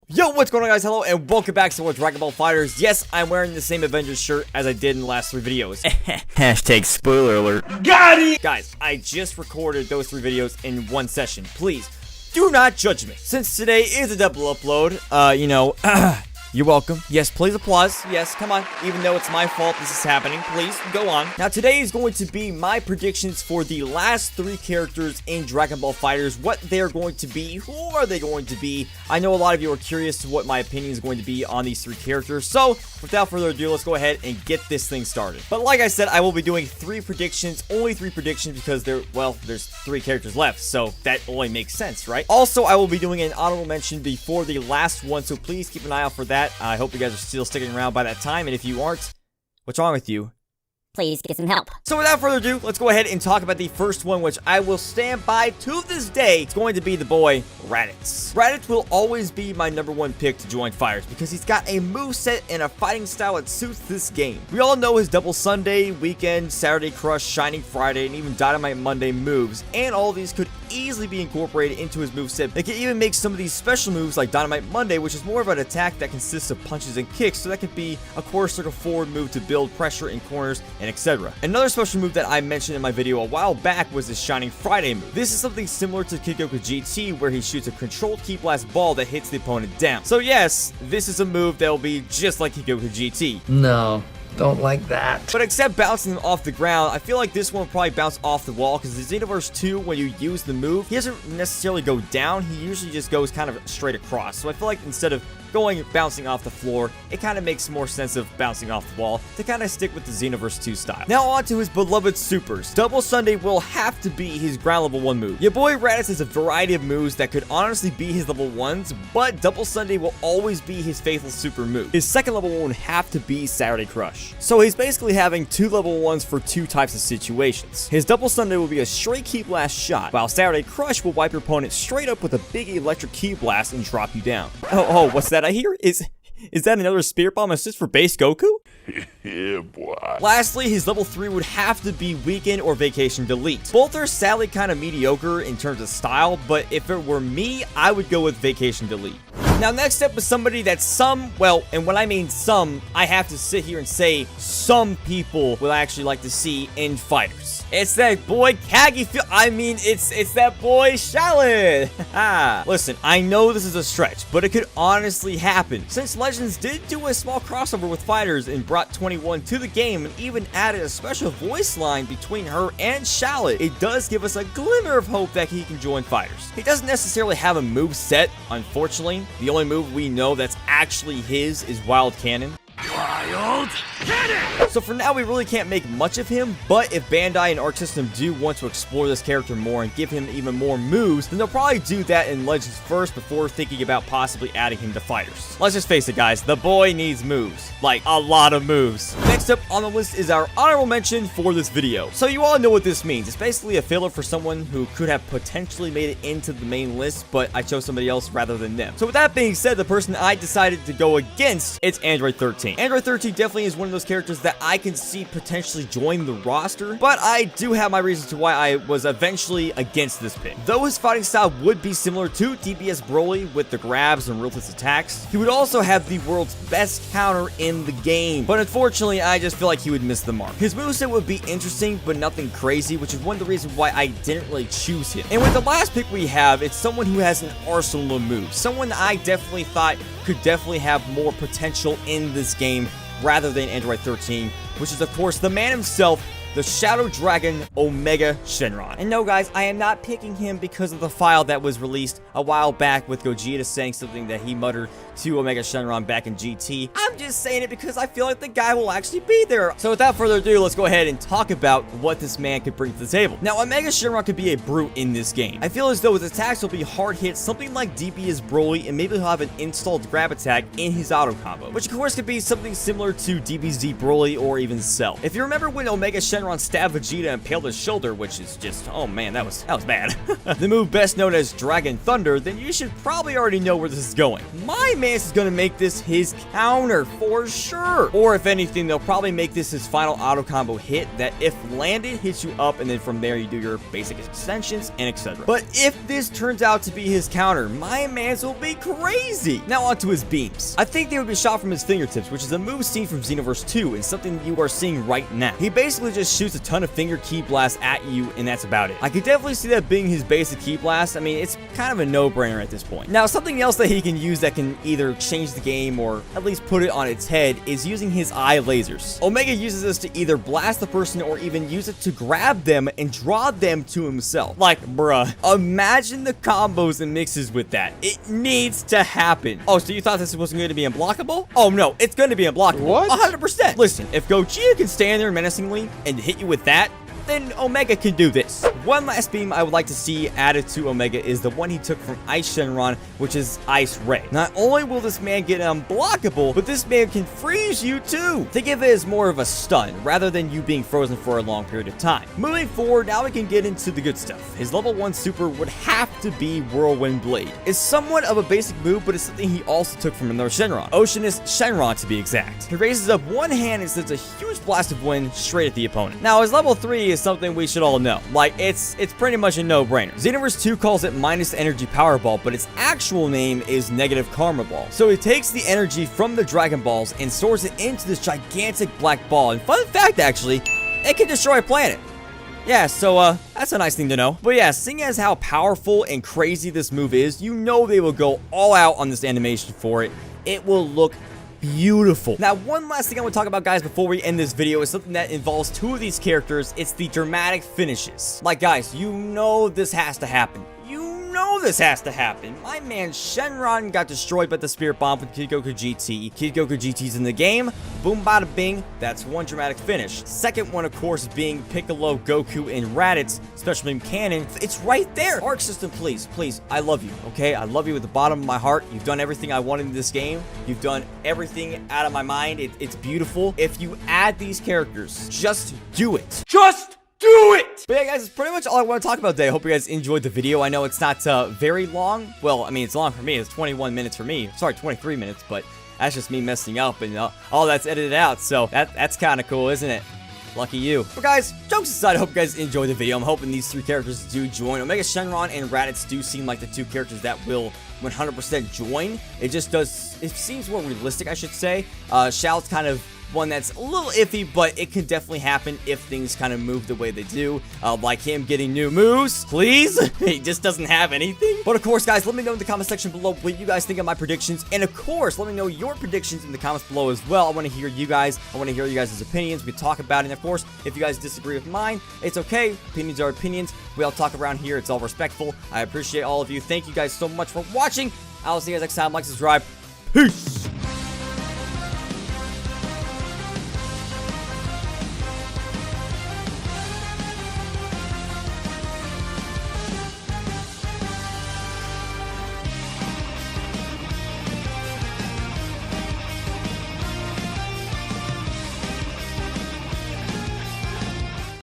Yo, what's going on, guys? Hello, and welcome back to more Dragon Ball FighterZ. Yes, I'm wearing the same Avengers shirt as I did in the last 3 videos. Hashtag spoiler alert. Got it! Guys, I just recorded those 3 videos in one session. Please, do not judge me. Since today is a double upload, you're welcome. Yes, please applause. Yes, come on. Even though it's my fault this is happening, please go on. Now, today is going to be my predictions for the last 3 characters in Dragon Ball FighterZ, what they're going to be, who are they going to be. I know a lot of you are curious to what my opinion is going to be on these 3 characters, so without further ado, let's go ahead and get this thing started. But like I said, I will be doing 3 predictions, only 3 predictions because there's 3 characters left, so that only makes sense, right? Also, I will be doing an honorable mention before the last one, so please keep an eye out for that. I hope you guys are still sticking around by that time, and if you aren't, what's wrong with you? Please get some help. So without further ado, let's go ahead and talk about the first one, which I will stand by to this day. It's going to be the boy, Raditz. Raditz will always be my #1 pick to join FighterZ because he's got a moveset and a fighting style that suits this game. We all know his double Sunday, weekend, Saturday crush, shining Friday, and even dynamite Monday moves, and all of these could easily be incorporated into his moveset. They can even make some of these special moves like dynamite Monday, which is more of an attack that consists of punches and kicks, so that could be a quarter circle forward move to build pressure in corners and etc. Another special move that I mentioned in my video a while back was his Shining Friday move. This is something similar to Kikoku GT, where he shoots a controlled ki blast ball that hits the opponent down. So yes, this is a move that will be just like Kikoku GT. No, don't like that. But except bouncing him off the ground, I feel like this one will probably bounce off the wall, because the Xenoverse 2, when you use the move, he doesn't necessarily go down, he usually just goes kind of straight across. So I feel like instead of bouncing off the floor, it kind of makes more sense of bouncing off the wall to kind of stick with the Xenoverse 2 style. Now on to his beloved supers. Double Sunday will have to be his ground level 1 move. Your boy Raditz has a variety of moves that could honestly be his level 1s, but Double Sunday will always be his faithful super move. His second level 1 would have to be Saturday Crush. So he's basically having 2 level 1s for 2 types of situations. His Double Sunday will be a straight ki blast shot, while Saturday Crush will wipe your opponent straight up with a big electric ki blast and drop you down. Oh, what's that I hear? Is that another Spirit Bomb assist for base Goku? Yeah, boy. Lastly, his level 3 would have to be Weekend or Vacation Delete. Both are sadly kind of mediocre in terms of style, but if it were me, I would go with Vacation Delete. Now, next up is somebody that and when I mean some, I have to sit here and say some people will actually like to see in FighterZ. It's that boy it's that boy Shallot. Listen, I know this is a stretch, but it could honestly happen. Since Legends did do a small crossover with FighterZ and brought 21 to the game and even added a special voice line between her and Shallot, it does give us a glimmer of hope that he can join FighterZ. He doesn't necessarily have a move set, unfortunately. The only move we know that's actually his is Wild Cannon. Wild Cannon! So for now, we really can't make much of him, but if Bandai and Arc System do want to explore this character more and give him even more moves, then they'll probably do that in Legends first before thinking about possibly adding him to FighterZ. Let's just face it, guys, the boy needs moves. Like, a lot of moves. Next up on the list is our honorable mention for this video. So you all know what this means. It's basically a filler for someone who could have potentially made it into the main list, but I chose somebody else rather than them. So with that being said, the person I decided to go against, it's Android 13. Android 13 definitely is one of those characters that I can see potentially join the roster, but I do have my reasons to why I was eventually against this pick. Though his fighting style would be similar to DBS Broly with the grabs and ruthless attacks, he would also have the world's best counter in the game. But unfortunately, I just feel like he would miss the mark. His moveset would be interesting, but nothing crazy, which is one of the reasons why I didn't really choose him. And with the last pick we have, it's someone who has an arsenal of moves. Someone I definitely thought could definitely have more potential in this game rather than Android 13, which is of course the man himself, the Shadow Dragon Omega Shenron. And no, guys, I am not picking him because of the file that was released a while back with Gogeta saying something that he muttered to Omega Shenron back in GT. I'm just saying it because I feel like the guy will actually be there. So without further ado, let's go ahead and talk about what this man could bring to the table. Now, Omega Shenron could be a brute in this game. I feel as though his attacks will be hard hits, something like DBS Broly, and maybe he'll have an installed grab attack in his auto combo, which of course could be something similar to DBZ Broly or even Cell. If you remember when Omega Shenron Shenron stabbed Vegeta and impaled his shoulder, which is just, oh man, that was bad. The move best known as Dragon Thunder, then you should probably already know where this is going. My man is gonna make this his counter for sure. Or if anything, they'll probably make this his final auto combo hit that if landed, hits you up, and then from there you do your basic extensions and etc. But if this turns out to be his counter, my man's will be crazy. Now onto his beams. I think they would be shot from his fingertips, which is a move seen from Xenoverse 2 and something you are seeing right now. He basically just shoots a ton of finger ki blasts at you, and that's about it. I could definitely see that being his basic ki blast. I mean, it's kind of a no-brainer at this point. Now, something else that he can use that can either change the game or at least put it on its head is using his eye lasers. Omega uses this to either blast the person or even use it to grab them and draw them to himself. Like, bruh, imagine the combos and mixes with that. It needs to happen. Oh, so you thought this wasn't going to be unblockable? Oh no, it's going to be unblockable. What? 100%. Listen, if Gogeta can stand there menacingly and hit you with that, then Omega can do this. One last beam I would like to see added to Omega is the one he took from Ice Shenron, which is Ice Ray. Not only will this man get unblockable, but this man can freeze you too. Think of it as more of a stun, rather than you being frozen for a long period of time. Moving forward, now we can get into the good stuff. His level 1 super would have to be Whirlwind Blade. It's somewhat of a basic move, but it's something he also took from another Shenron. Oceanist Shenron to be exact. He raises up one hand and sends a huge blast of wind straight at the opponent. Now his level 3 is something we should all know. Like, it's pretty much a no-brainer. Xenoverse 2 calls it minus energy power ball, but its actual name is negative karma ball. So it takes the energy from the Dragon Balls and stores it into this gigantic black ball. And fun fact, actually, it can destroy a planet. Yeah, so, that's a nice thing to know. But yeah, seeing as how powerful and crazy this move is, you know they will go all out on this animation for it. It will look beautiful. Now, one last thing I want to talk about, guys, before we end this video is something that involves two of these characters. It's the dramatic finishes. Like, guys, you know this has to happen. This has to happen. My man Shenron got destroyed by the Spirit Bomb with Kid Goku GT. Kid Goku GT's in the game. Boom, bada, bing. That's one dramatic finish. Second one, of course, being Piccolo, Goku, and Raditz Special Beam Cannon. It's right there. Arc System, please, please. I love you, okay? I love you with the bottom of my heart. You've done everything I wanted in this game. You've done everything out of my mind. It's beautiful. If you add these characters, just do it. Just do it! But yeah, guys, that's pretty much all I want to talk about today. I hope you guys enjoyed the video. I know it's not very long. Well, I mean, it's long for me. It's 21 minutes for me. Sorry, 23 minutes, but that's just me messing up, and all that's edited out. So that's kind of cool, isn't it? Lucky you. But guys, jokes aside, I hope you guys enjoyed the video. I'm hoping these three characters do join. Omega Shenron and Raditz do seem like the two characters that will 100% join. It seems more realistic, I should say. Shallot's kind of one that's a little iffy, but it can definitely happen if things kind of move the way they do. Like him getting new moves, please. He just doesn't have anything. But of course, guys, let me know in the comment section below what you guys think of my predictions. And of course, let me know your predictions in the comments below as well. I want to hear you guys. I want to hear you guys' opinions. We talk about it. And of course, if you guys disagree with mine, it's okay. Opinions are opinions. We all talk around here. It's all respectful. I appreciate all of you. Thank you guys so much for watching. I'll see you guys next time. Like, subscribe. Peace.